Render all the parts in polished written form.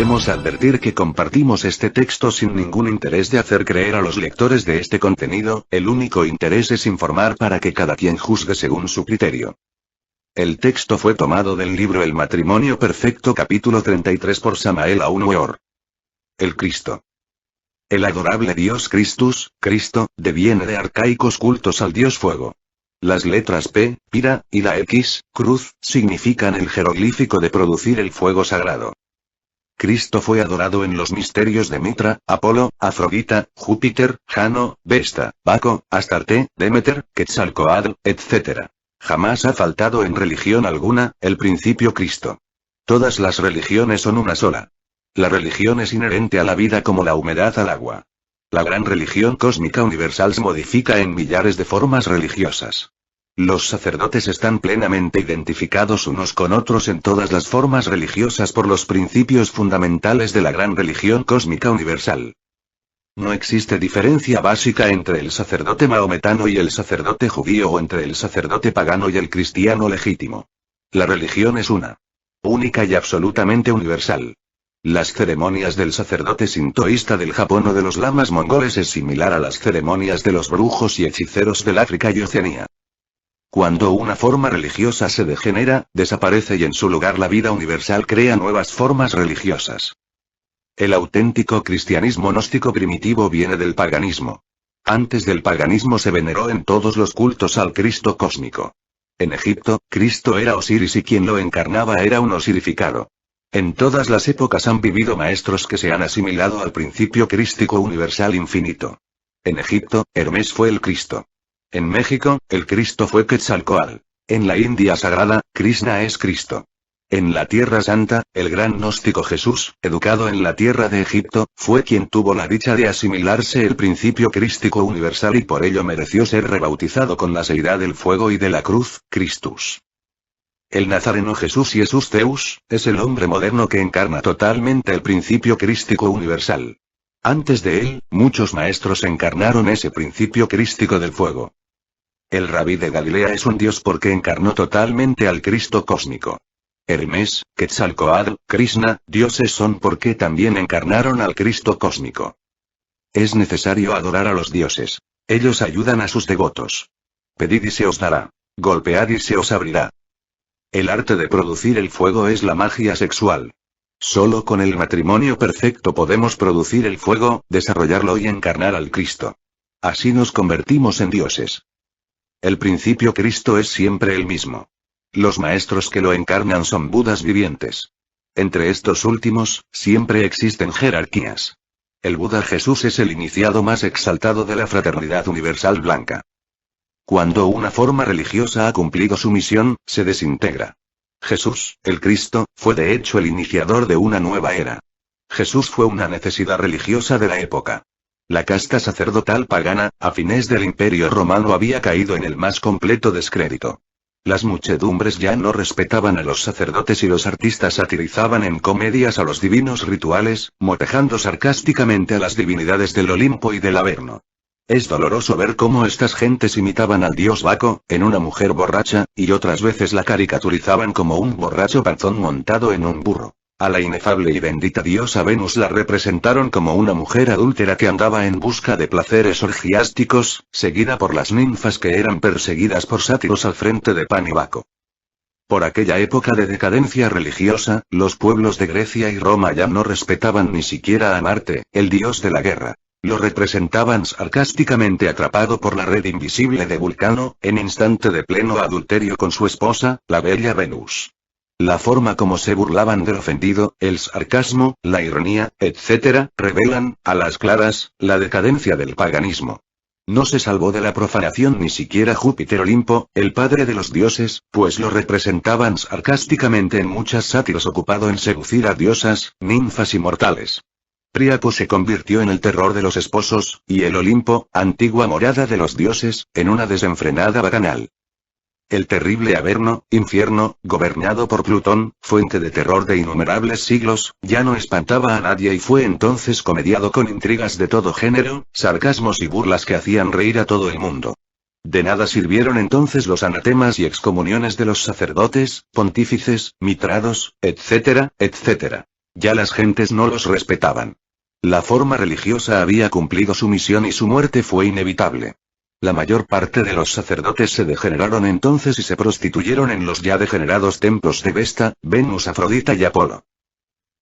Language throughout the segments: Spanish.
Queremos advertir que compartimos este texto sin ningún interés de hacer creer a los lectores de este contenido, el único interés es informar para que cada quien juzgue según su criterio. El texto fue tomado del libro El matrimonio perfecto capítulo 33 por Samael Aun Weor. El Cristo. El adorable Dios Christus, Cristo, deviene de arcaicos cultos al Dios Fuego. Las letras P, Pira, y la X, cruz, significan el jeroglífico de producir el fuego sagrado. Cristo fue adorado en los misterios de Mitra, Apolo, Afrodita, Júpiter, Jano, Vesta, Baco, Astarte, Demeter, Quetzalcóatl, etc. Jamás ha faltado en religión alguna, el principio Cristo. Todas las religiones son una sola. La religión es inherente a la vida como la humedad al agua. La gran religión cósmica universal se modifica en millares de formas religiosas. Los sacerdotes están plenamente identificados unos con otros en todas las formas religiosas por los principios fundamentales de la gran religión cósmica universal. No existe diferencia básica entre el sacerdote mahometano y el sacerdote judío o entre el sacerdote pagano y el cristiano legítimo. La religión es una. Única y absolutamente universal. Las ceremonias del sacerdote sintoísta del Japón o de los lamas mongoles es similar a las ceremonias de los brujos y hechiceros del África y Oceanía. Cuando una forma religiosa se degenera, desaparece y en su lugar la vida universal crea nuevas formas religiosas. El auténtico cristianismo gnóstico primitivo viene del paganismo. Antes del paganismo se veneró en todos los cultos al Cristo cósmico. En Egipto, Cristo era Osiris y quien lo encarnaba era un osirificado. En todas las épocas han vivido maestros que se han asimilado al principio crístico universal infinito. En Egipto, Hermes fue el Cristo. En México, el Cristo fue Quetzalcóatl. En la India sagrada, Krishna es Cristo. En la Tierra Santa, el gran gnóstico Jesús, educado en la tierra de Egipto, fue quien tuvo la dicha de asimilarse el principio crístico universal y por ello mereció ser rebautizado con la seidad del fuego y de la cruz, Christus. El nazareno Jesús Jesús Teus, es el hombre moderno que encarna totalmente el principio crístico universal. Antes de él, muchos maestros encarnaron ese principio crístico del fuego. El rabí de Galilea es un dios porque encarnó totalmente al Cristo cósmico. Hermes, Quetzalcóatl, Krishna, dioses son porque también encarnaron al Cristo cósmico. Es necesario adorar a los dioses. Ellos ayudan a sus devotos. Pedid y se os dará. Golpead y se os abrirá. El arte de producir el fuego es la magia sexual. Solo con el matrimonio perfecto podemos producir el fuego, desarrollarlo y encarnar al Cristo. Así nos convertimos en dioses. El principio Cristo es siempre el mismo. Los maestros que lo encarnan son Budas vivientes. Entre estos últimos, siempre existen jerarquías. El Buda Jesús es el iniciado más exaltado de la fraternidad universal blanca. Cuando una forma religiosa ha cumplido su misión, se desintegra. Jesús, el Cristo, fue de hecho el iniciador de una nueva era. Jesús fue una necesidad religiosa de la época. La casta sacerdotal pagana, a fines del Imperio Romano había caído en el más completo descrédito. Las muchedumbres ya no respetaban a los sacerdotes y los artistas satirizaban en comedias a los divinos rituales, motejando sarcásticamente a las divinidades del Olimpo y del Averno. Es doloroso ver cómo estas gentes imitaban al dios Baco, en una mujer borracha, y otras veces la caricaturizaban como un borracho panzón montado en un burro. A la inefable y bendita diosa Venus la representaron como una mujer adúltera que andaba en busca de placeres orgiásticos, seguida por las ninfas que eran perseguidas por sátiros al frente de Pan y Baco. Por aquella época de decadencia religiosa, los pueblos de Grecia y Roma ya no respetaban ni siquiera a Marte, el dios de la guerra. Lo representaban sarcásticamente atrapado por la red invisible de Vulcano, en instante de pleno adulterio con su esposa, la bella Venus. La forma como se burlaban del ofendido, el sarcasmo, la ironía, etc., revelan, a las claras, la decadencia del paganismo. No se salvó de la profanación ni siquiera Júpiter Olimpo, el padre de los dioses, pues lo representaban sarcásticamente en muchas sátiras ocupado en seducir a diosas, ninfas y mortales. Príapo se convirtió en el terror de los esposos, y el Olimpo, antigua morada de los dioses, en una desenfrenada bacanal. El terrible Averno, infierno, gobernado por Plutón, fuente de terror de innumerables siglos, ya no espantaba a nadie y fue entonces comediado con intrigas de todo género, sarcasmos y burlas que hacían reír a todo el mundo. De nada sirvieron entonces los anatemas y excomuniones de los sacerdotes, pontífices, mitrados, etc., etc. Ya las gentes no los respetaban. La forma religiosa había cumplido su misión y su muerte fue inevitable. La mayor parte de los sacerdotes se degeneraron entonces y se prostituyeron en los ya degenerados templos de Vesta, Venus, Afrodita y Apolo.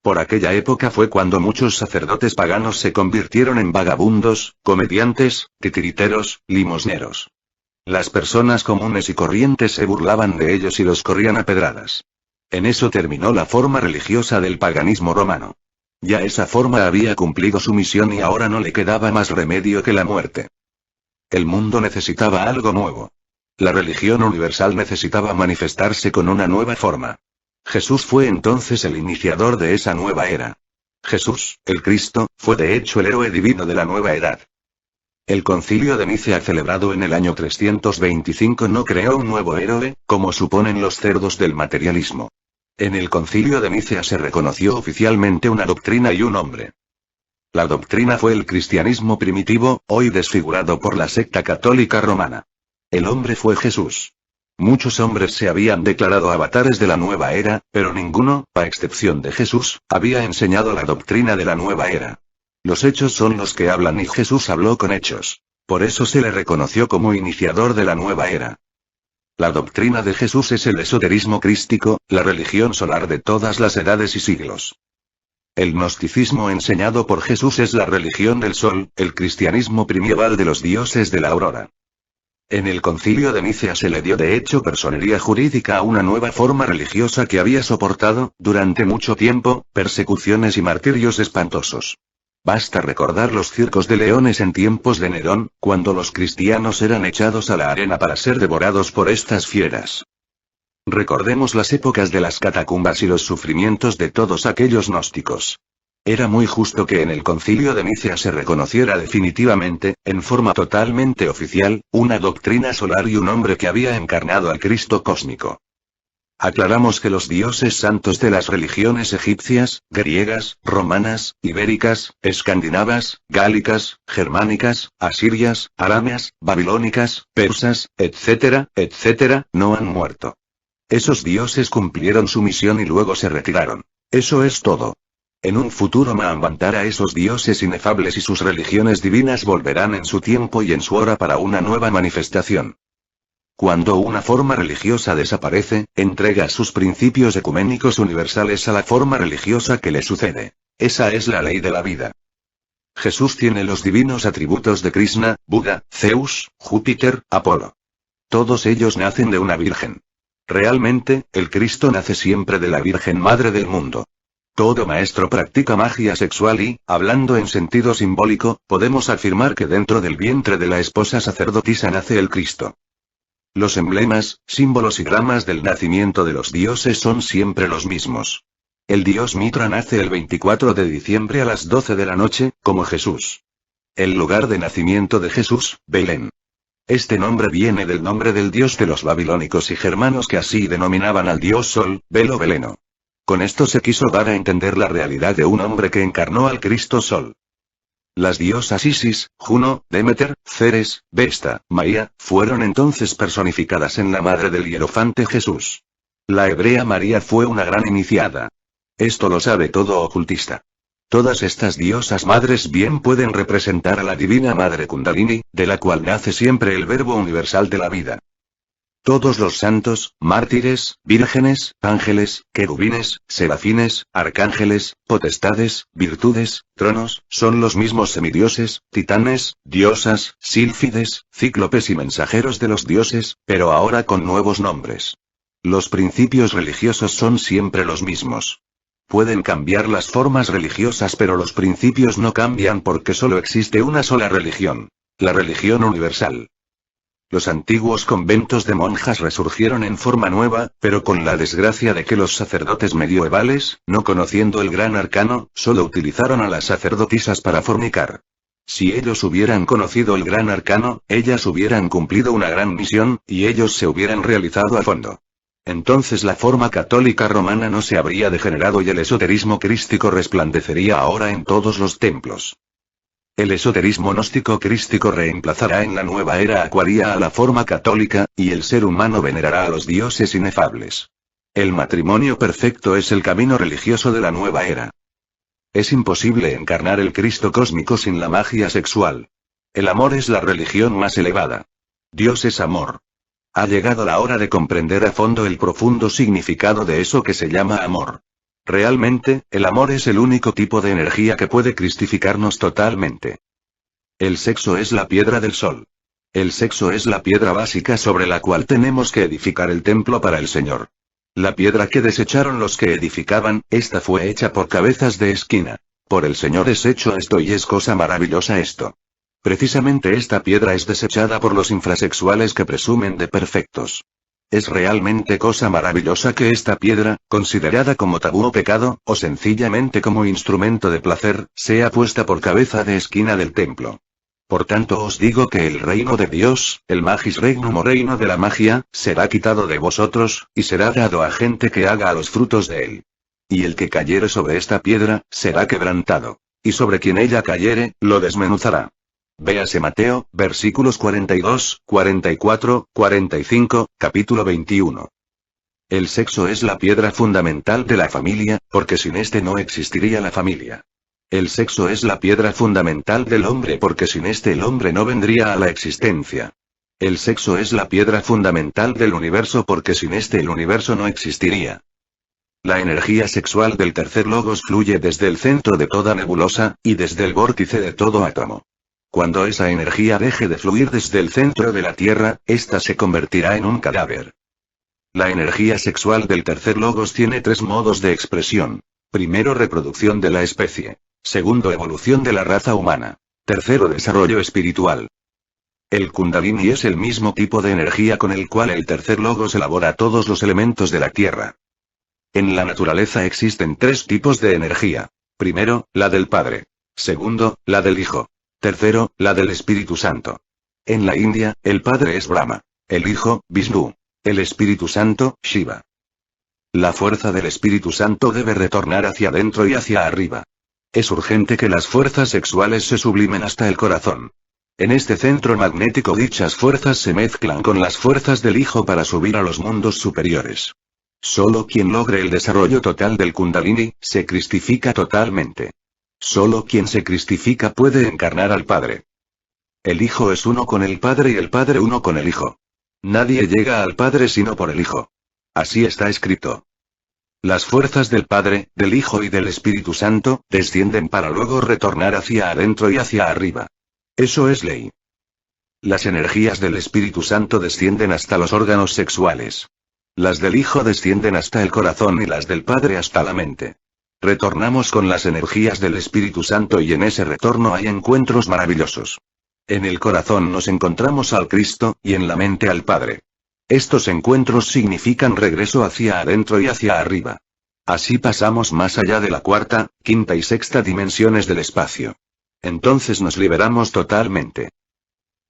Por aquella época fue cuando muchos sacerdotes paganos se convirtieron en vagabundos, comediantes, titiriteros, limosneros. Las personas comunes y corrientes se burlaban de ellos y los corrían a pedradas. En eso terminó la forma religiosa del paganismo romano. Ya esa forma había cumplido su misión y ahora no le quedaba más remedio que la muerte. El mundo necesitaba algo nuevo. La religión universal necesitaba manifestarse con una nueva forma. Jesús fue entonces el iniciador de esa nueva era. Jesús, el Cristo, fue de hecho el héroe divino de la nueva edad. El concilio de Nicea celebrado en el año 325 no creó un nuevo héroe, como suponen los cerdos del materialismo. En el concilio de Nicea se reconoció oficialmente una doctrina y un hombre. La doctrina fue el cristianismo primitivo, hoy desfigurado por la secta católica romana. El hombre fue Jesús. Muchos hombres se habían declarado avatares de la nueva era, pero ninguno, a excepción de Jesús, había enseñado la doctrina de la nueva era. Los hechos son los que hablan y Jesús habló con hechos. Por eso se le reconoció como iniciador de la nueva era. La doctrina de Jesús es el esoterismo crístico, la religión solar de todas las edades y siglos. El gnosticismo enseñado por Jesús es la religión del sol, el cristianismo primieval de los dioses de la aurora. En el concilio de Nicea se le dio de hecho personería jurídica a una nueva forma religiosa que había soportado, durante mucho tiempo, persecuciones y martirios espantosos. Basta recordar los circos de leones en tiempos de Nerón, cuando los cristianos eran echados a la arena para ser devorados por estas fieras. Recordemos las épocas de las catacumbas y los sufrimientos de todos aquellos gnósticos. Era muy justo que en el concilio de Nicea se reconociera definitivamente, en forma totalmente oficial, una doctrina solar y un hombre que había encarnado al Cristo cósmico. Aclaramos que los dioses santos de las religiones egipcias, griegas, romanas, ibéricas, escandinavas, gálicas, germánicas, asirias, arameas, babilónicas, persas, etcétera, no han muerto. Esos dioses cumplieron su misión y luego se retiraron. Eso es todo. En un futuro Mahambantara esos dioses inefables y sus religiones divinas volverán en su tiempo y en su hora para una nueva manifestación. Cuando una forma religiosa desaparece, entrega sus principios ecuménicos universales a la forma religiosa que le sucede. Esa es la ley de la vida. Jesús tiene los divinos atributos de Krishna, Buda, Zeus, Júpiter, Apolo. Todos ellos nacen de una virgen. Realmente, el Cristo nace siempre de la Virgen Madre del mundo. Todo maestro practica magia sexual y, hablando en sentido simbólico, podemos afirmar que dentro del vientre de la esposa sacerdotisa nace el Cristo. Los emblemas, símbolos y dramas del nacimiento de los dioses son siempre los mismos. El dios Mitra nace el 24 de diciembre a las 12 de la noche, como Jesús. El lugar de nacimiento de Jesús, Belén. Este nombre viene del nombre del dios de los babilónicos y germanos que así denominaban al dios Sol, Belo Beleno. Con esto se quiso dar a entender la realidad de un hombre que encarnó al Cristo Sol. Las diosas Isis, Juno, Demeter, Ceres, Vesta, Maía, fueron entonces personificadas en la madre del hierofante Jesús. La hebrea María fue una gran iniciada. Esto lo sabe todo ocultista. Todas estas diosas madres bien pueden representar a la divina madre Kundalini, de la cual nace siempre el verbo universal de la vida. Todos los santos, mártires, vírgenes, ángeles, querubines, serafines, arcángeles, potestades, virtudes, tronos, son los mismos semidioses, titanes, diosas, sílfides, cíclopes y mensajeros de los dioses, pero ahora con nuevos nombres. Los principios religiosos son siempre los mismos. Pueden cambiar las formas religiosas pero los principios no cambian porque solo existe una sola religión. La religión universal. Los antiguos conventos de monjas resurgieron en forma nueva, pero con la desgracia de que los sacerdotes medievales, no conociendo el gran arcano, solo utilizaron a las sacerdotisas para fornicar. Si ellos hubieran conocido el gran arcano, ellas hubieran cumplido una gran misión, y ellos se hubieran realizado a fondo. Entonces la forma católica romana no se habría degenerado y el esoterismo crístico resplandecería ahora en todos los templos. El esoterismo gnóstico crístico reemplazará en la nueva era acuaria a la forma católica, y el ser humano venerará a los dioses inefables. El matrimonio perfecto es el camino religioso de la nueva era. Es imposible encarnar el Cristo cósmico sin la magia sexual. El amor es la religión más elevada. Dios es amor. Ha llegado la hora de comprender a fondo el profundo significado de eso que se llama amor. Realmente, el amor es el único tipo de energía que puede cristificarnos totalmente. El sexo es la piedra del sol. El sexo es la piedra básica sobre la cual tenemos que edificar el templo para el Señor. La piedra que desecharon los que edificaban, esta fue hecha por cabezas de esquina. Por el Señor es hecho esto y es cosa maravillosa esto. Precisamente esta piedra es desechada por los infrasexuales que presumen de perfectos. Es realmente cosa maravillosa que esta piedra, considerada como tabú o pecado, o sencillamente como instrumento de placer, sea puesta por cabeza de esquina del templo. Por tanto os digo que el reino de Dios, el magis regnum o reino de la magia, será quitado de vosotros, y será dado a gente que haga a los frutos de él. Y el que cayere sobre esta piedra, será quebrantado. Y sobre quien ella cayere, lo desmenuzará. Véase Mateo, versículos 42, 44, 45, capítulo 21. El sexo es la piedra fundamental de la familia, porque sin este no existiría la familia. El sexo es la piedra fundamental del hombre porque sin este el hombre no vendría a la existencia. El sexo es la piedra fundamental del universo porque sin este el universo no existiría. La energía sexual del tercer logos fluye desde el centro de toda nebulosa, y desde el vórtice de todo átomo. Cuando esa energía deje de fluir desde el centro de la Tierra, ésta se convertirá en un cadáver. La energía sexual del tercer logos tiene tres modos de expresión. Primero, reproducción de la especie. Segundo, evolución de la raza humana. Tercero, desarrollo espiritual. El Kundalini es el mismo tipo de energía con el cual el tercer logos elabora todos los elementos de la Tierra. En la naturaleza existen tres tipos de energía. Primero, la del Padre. Segundo, la del Hijo. Tercero, la del Espíritu Santo. En la India, el Padre es Brahma. El Hijo, Vishnu. El Espíritu Santo, Shiva. La fuerza del Espíritu Santo debe retornar hacia adentro y hacia arriba. Es urgente que las fuerzas sexuales se sublimen hasta el corazón. En este centro magnético dichas fuerzas se mezclan con las fuerzas del Hijo para subir a los mundos superiores. Solo quien logre el desarrollo total del Kundalini, se cristifica totalmente. Solo quien se cristifica puede encarnar al Padre. El Hijo es uno con el Padre y el Padre uno con el Hijo. Nadie llega al Padre sino por el Hijo. Así está escrito. Las fuerzas del Padre, del Hijo y del Espíritu Santo, descienden para luego retornar hacia adentro y hacia arriba. Eso es ley. Las energías del Espíritu Santo descienden hasta los órganos sexuales. Las del Hijo descienden hasta el corazón y las del Padre hasta la mente. Retornamos con las energías del Espíritu Santo y en ese retorno hay encuentros maravillosos. En el corazón nos encontramos al Cristo, y en la mente al Padre. Estos encuentros significan regreso hacia adentro y hacia arriba. Así pasamos más allá de la cuarta, quinta y sexta dimensiones del espacio. Entonces nos liberamos totalmente.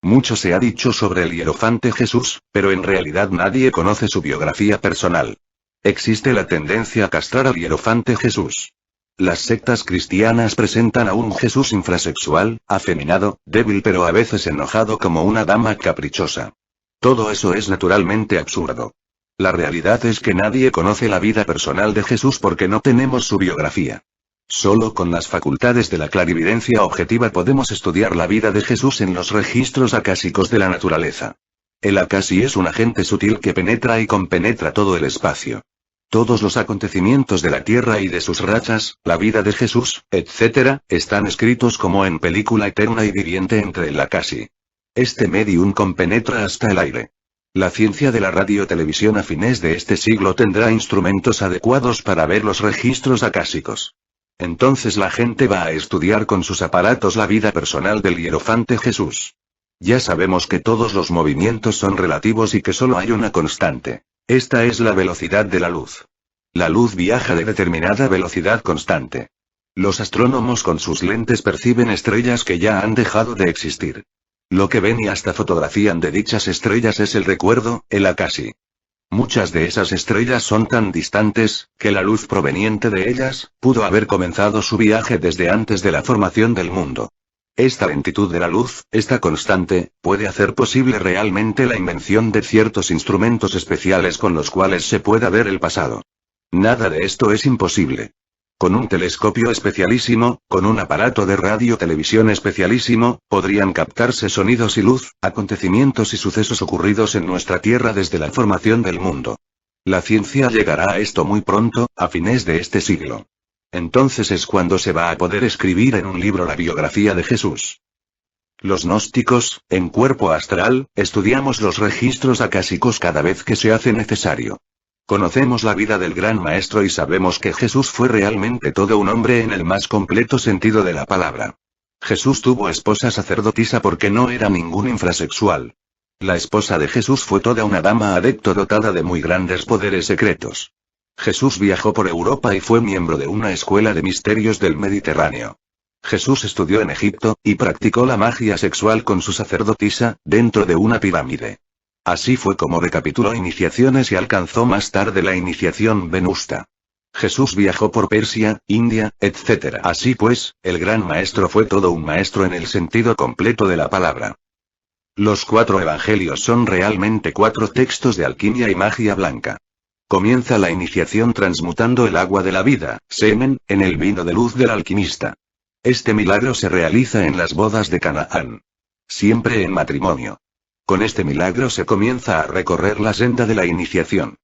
Mucho se ha dicho sobre el hierofante Jesús, pero en realidad nadie conoce su biografía personal. Existe la tendencia a castrar al hierofante Jesús. Las sectas cristianas presentan a un Jesús infrasexual, afeminado, débil pero a veces enojado como una dama caprichosa. Todo eso es naturalmente absurdo. La realidad es que nadie conoce la vida personal de Jesús porque no tenemos su biografía. Solo con las facultades de la clarividencia objetiva podemos estudiar la vida de Jesús en los registros acásicos de la naturaleza. El acasi es un agente sutil que penetra y compenetra todo el espacio. Todos los acontecimientos de la Tierra y de sus rachas, la vida de Jesús, etc., están escritos como en película eterna y viviente entre el acasi. Este medium compenetra hasta el aire. La ciencia de la radiotelevisión a fines de este siglo tendrá instrumentos adecuados para ver los registros acásicos. Entonces la gente va a estudiar con sus aparatos la vida personal del hierofante Jesús. Ya sabemos que todos los movimientos son relativos y que solo hay una constante. Esta es la velocidad de la luz. La luz viaja de determinada velocidad constante. Los astrónomos con sus lentes perciben estrellas que ya han dejado de existir. Lo que ven y hasta fotografían de dichas estrellas es el recuerdo, el acasi. Muchas de esas estrellas son tan distantes, que la luz proveniente de ellas, pudo haber comenzado su viaje desde antes de la formación del mundo. Esta lentitud de la luz, esta constante, puede hacer posible realmente la invención de ciertos instrumentos especiales con los cuales se pueda ver el pasado. Nada de esto es imposible. Con un telescopio especialísimo, con un aparato de radio-televisión especialísimo, podrían captarse sonidos y luz, acontecimientos y sucesos ocurridos en nuestra Tierra desde la formación del mundo. La ciencia llegará a esto muy pronto, a fines de este siglo. Entonces es cuando se va a poder escribir en un libro la biografía de Jesús. Los gnósticos, en cuerpo astral, estudiamos los registros acásicos cada vez que se hace necesario. Conocemos la vida del gran maestro y sabemos que Jesús fue realmente todo un hombre en el más completo sentido de la palabra. Jesús tuvo esposa sacerdotisa porque no era ningún infrasexual. La esposa de Jesús fue toda una dama adepto dotada de muy grandes poderes secretos. Jesús viajó por Europa y fue miembro de una escuela de misterios del Mediterráneo. Jesús estudió en Egipto, y practicó la magia sexual con su sacerdotisa, dentro de una pirámide. Así fue como recapituló iniciaciones y alcanzó más tarde la iniciación venusta. Jesús viajó por Persia, India, etc. Así pues, el gran maestro fue todo un maestro en el sentido completo de la palabra. Los 4 evangelios son realmente 4 textos de alquimia y magia blanca. Comienza la iniciación transmutando el agua de la vida, semen, en el vino de luz del alquimista. Este milagro se realiza en las bodas de Canaán. Siempre en matrimonio. Con este milagro se comienza a recorrer la senda de la iniciación.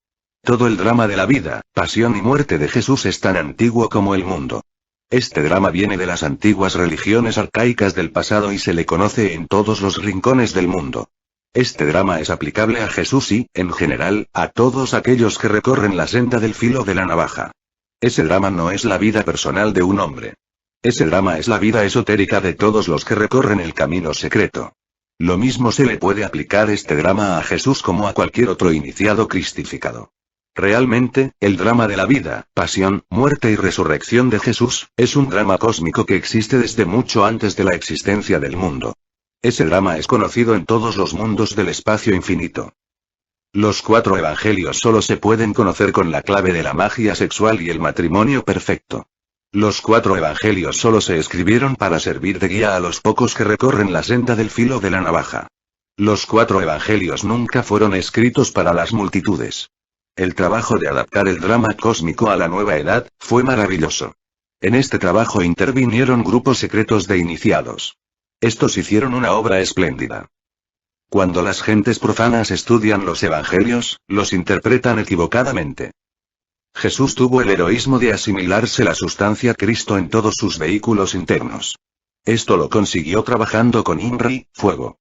Todo el drama de la vida, pasión y muerte de Jesús es tan antiguo como el mundo. Este drama viene de las antiguas religiones arcaicas del pasado y se le conoce en todos los rincones del mundo. Este drama es aplicable a Jesús y, en general, a todos aquellos que recorren la senda del filo de la navaja. Ese drama no es la vida personal de un hombre. Ese drama es la vida esotérica de todos los que recorren el camino secreto. Lo mismo se le puede aplicar este drama a Jesús como a cualquier otro iniciado cristificado. Realmente, el drama de la vida, pasión, muerte y resurrección de Jesús, es un drama cósmico que existe desde mucho antes de la existencia del mundo. Ese drama es conocido en todos los mundos del espacio infinito. Los 4 evangelios solo se pueden conocer con la clave de la magia sexual y el matrimonio perfecto. Los 4 evangelios solo se escribieron para servir de guía a los pocos que recorren la senda del filo de la navaja. Los 4 evangelios nunca fueron escritos para las multitudes. El trabajo de adaptar el drama cósmico a la nueva edad, fue maravilloso. En este trabajo intervinieron grupos secretos de iniciados. Estos hicieron una obra espléndida. Cuando las gentes profanas estudian los evangelios, los interpretan equivocadamente. Jesús tuvo el heroísmo de asimilarse la sustancia Cristo en todos sus vehículos internos. Esto lo consiguió trabajando con Inri, fuego.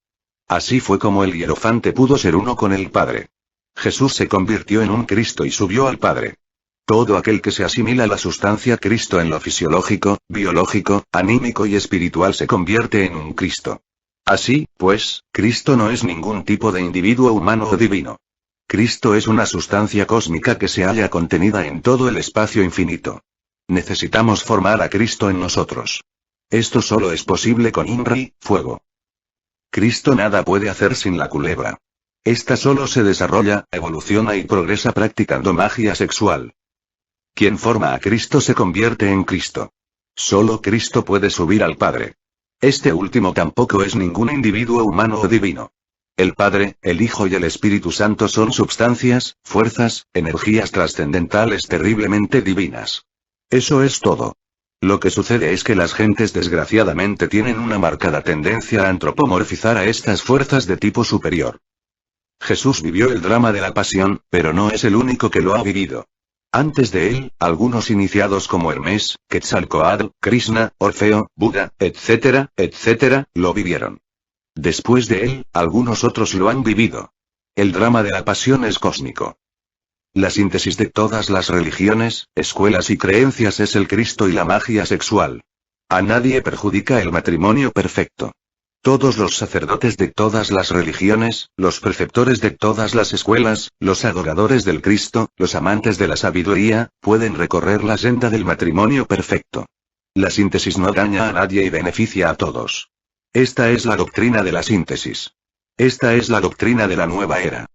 Así fue como el hierofante pudo ser uno con el Padre. Jesús se convirtió en un Cristo y subió al Padre. Todo aquel que se asimila la sustancia Cristo en lo fisiológico, biológico, anímico y espiritual se convierte en un Cristo. Así, pues, Cristo no es ningún tipo de individuo humano o divino. Cristo es una sustancia cósmica que se halla contenida en todo el espacio infinito. Necesitamos formar a Cristo en nosotros. Esto solo es posible con Inri, fuego. Cristo nada puede hacer sin la culebra. Esta solo se desarrolla, evoluciona y progresa practicando magia sexual. Quien forma a Cristo se convierte en Cristo. Solo Cristo puede subir al Padre. Este último tampoco es ningún individuo humano o divino. El Padre, el Hijo y el Espíritu Santo son substancias, fuerzas, energías trascendentales terriblemente divinas. Eso es todo. Lo que sucede es que las gentes desgraciadamente tienen una marcada tendencia a antropomorfizar a estas fuerzas de tipo superior. Jesús vivió el drama de la pasión, pero no es el único que lo ha vivido. Antes de él, algunos iniciados como Hermes, Quetzalcóatl, Krishna, Orfeo, Buda, etc., lo vivieron. Después de él, algunos otros lo han vivido. El drama de la pasión es cósmico. La síntesis de todas las religiones, escuelas y creencias es el Cristo y la magia sexual. A nadie perjudica el matrimonio perfecto. Todos los sacerdotes de todas las religiones, los preceptores de todas las escuelas, los adoradores del Cristo, los amantes de la sabiduría, pueden recorrer la senda del matrimonio perfecto. La síntesis no daña a nadie y beneficia a todos. Esta es la doctrina de la síntesis. Esta es la doctrina de la nueva era.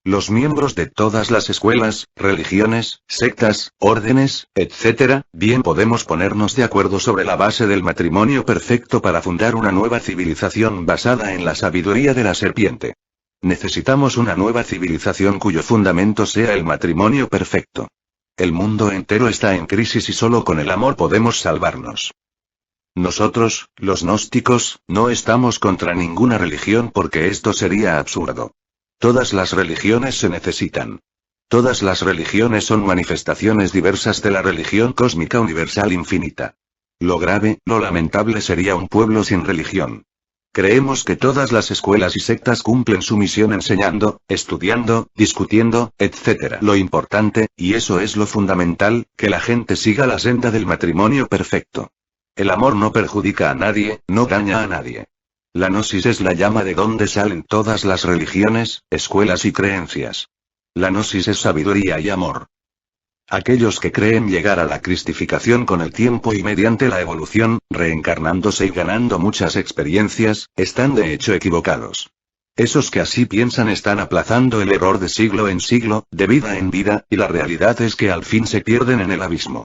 Los miembros de todas las escuelas, religiones, sectas, órdenes, etc., bien podemos ponernos de acuerdo sobre la base del matrimonio perfecto para fundar una nueva civilización basada en la sabiduría de la serpiente. Necesitamos una nueva civilización cuyo fundamento sea el matrimonio perfecto. El mundo entero está en crisis y solo con el amor podemos salvarnos. Nosotros, los gnósticos, no estamos contra ninguna religión porque esto sería absurdo. Todas las religiones se necesitan. Todas las religiones son manifestaciones diversas de la religión cósmica universal infinita. Lo grave, lo lamentable sería un pueblo sin religión. Creemos que todas las escuelas y sectas cumplen su misión enseñando, estudiando, discutiendo, etc. Lo importante, y eso es lo fundamental, que la gente siga la senda del matrimonio perfecto. El amor no perjudica a nadie, no daña a nadie. La gnosis es la llama de donde salen todas las religiones, escuelas y creencias. La gnosis es sabiduría y amor. Aquellos que creen llegar a la cristificación con el tiempo y mediante la evolución, reencarnándose y ganando muchas experiencias, están de hecho equivocados. Esos que así piensan están aplazando el error de siglo en siglo, de vida en vida, y la realidad es que al fin se pierden en el abismo.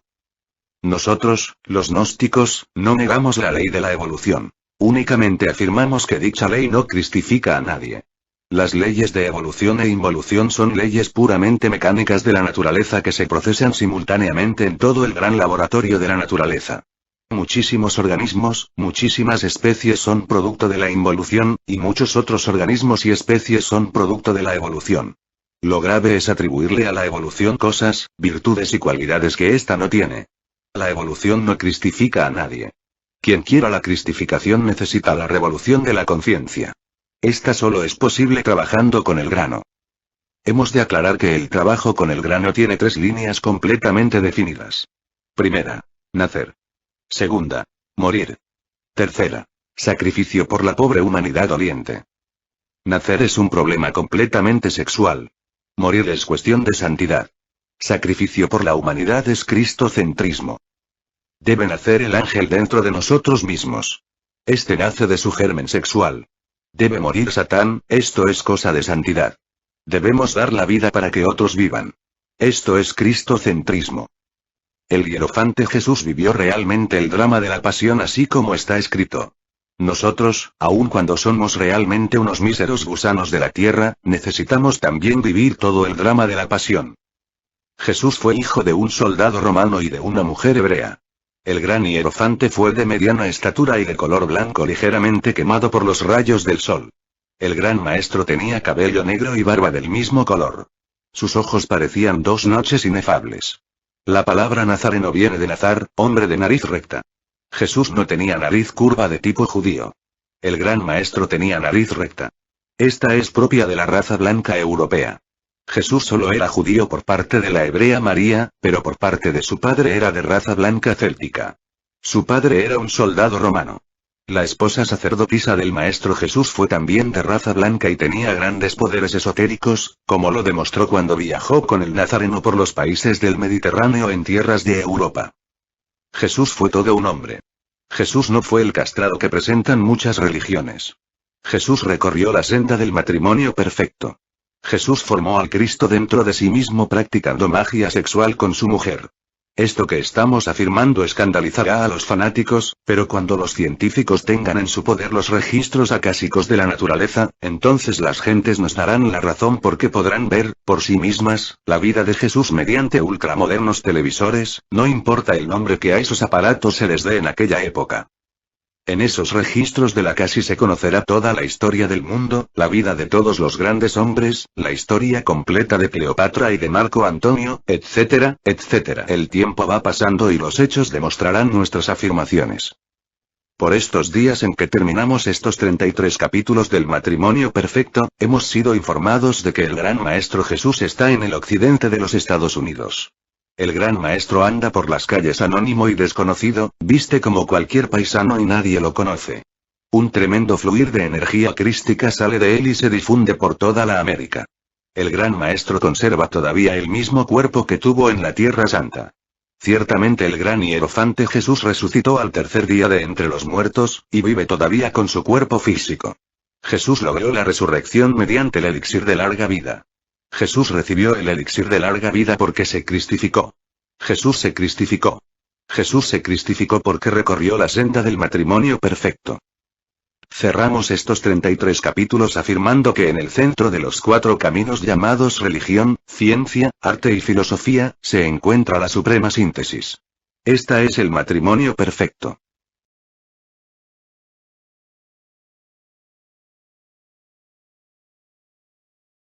Nosotros, los gnósticos, no negamos la ley de la evolución. Únicamente afirmamos que dicha ley no cristifica a nadie. Las leyes de evolución e involución son leyes puramente mecánicas de la naturaleza que se procesan simultáneamente en todo el gran laboratorio de la naturaleza. Muchísimos organismos, muchísimas especies son producto de la involución, y muchos otros organismos y especies son producto de la evolución. Lo grave es atribuirle a la evolución cosas, virtudes y cualidades que ésta no tiene. La evolución no cristifica a nadie. Quien quiera la cristificación necesita la revolución de la conciencia. Esta solo es posible trabajando con el grano. Hemos de aclarar que el trabajo con el grano tiene 3 líneas completamente definidas. Primera, nacer. Segunda, morir. Tercera, sacrificio por la pobre humanidad doliente. Nacer es un problema completamente sexual. Morir es cuestión de santidad. Sacrificio por la humanidad es cristocentrismo. Debe nacer el ángel dentro de nosotros mismos. Este nace de su germen sexual. Debe morir Satán, esto es cosa de santidad. Debemos dar la vida para que otros vivan. Esto es cristocentrismo. El hierofante Jesús vivió realmente el drama de la pasión así como está escrito. Nosotros, aun cuando somos realmente unos míseros gusanos de la tierra, necesitamos también vivir todo el drama de la pasión. Jesús fue hijo de un soldado romano y de una mujer hebrea. El gran hierofante fue de mediana estatura y de color blanco ligeramente quemado por los rayos del sol. El gran maestro tenía cabello negro y barba del mismo color. Sus ojos parecían 2 noches inefables. La palabra nazareno viene de nazar, hombre de nariz recta. Jesús no tenía nariz curva de tipo judío. El gran maestro tenía nariz recta. Esta es propia de la raza blanca europea. Jesús solo era judío por parte de la hebrea María, pero por parte de su padre era de raza blanca céltica. Su padre era un soldado romano. La esposa sacerdotisa del Maestro Jesús fue también de raza blanca y tenía grandes poderes esotéricos, como lo demostró cuando viajó con el Nazareno por los países del Mediterráneo en tierras de Europa. Jesús fue todo un hombre. Jesús no fue el castrado que presentan muchas religiones. Jesús recorrió la senda del matrimonio perfecto. Jesús formó al Cristo dentro de sí mismo practicando magia sexual con su mujer. Esto que estamos afirmando escandalizará a los fanáticos, pero cuando los científicos tengan en su poder los registros acásicos de la naturaleza, entonces las gentes nos darán la razón porque podrán ver, por sí mismas, la vida de Jesús mediante ultramodernos televisores, no importa el nombre que a esos aparatos se les dé en aquella época. En esos registros de la casi se conocerá toda la historia del mundo, la vida de todos los grandes hombres, la historia completa de Cleopatra y de Marco Antonio, etcétera, etcétera. El tiempo va pasando y los hechos demostrarán nuestras afirmaciones. Por estos días en que terminamos estos 33 capítulos del matrimonio perfecto, hemos sido informados de que el gran maestro Jesús está en el occidente de los Estados Unidos. El gran maestro anda por las calles anónimo y desconocido, viste como cualquier paisano y nadie lo conoce. Un tremendo fluir de energía crística sale de él y se difunde por toda la América. El gran maestro conserva todavía el mismo cuerpo que tuvo en la Tierra Santa. Ciertamente el gran hierofante Jesús resucitó al 3er día de entre los muertos, y vive todavía con su cuerpo físico. Jesús logró la resurrección mediante el elixir de larga vida. Jesús recibió el elixir de larga vida porque se cristificó. Jesús se cristificó. Jesús se cristificó porque recorrió la senda del matrimonio perfecto. Cerramos estos 33 capítulos afirmando que en el centro de los 4 caminos llamados religión, ciencia, arte y filosofía, se encuentra la suprema síntesis. Esta es el matrimonio perfecto.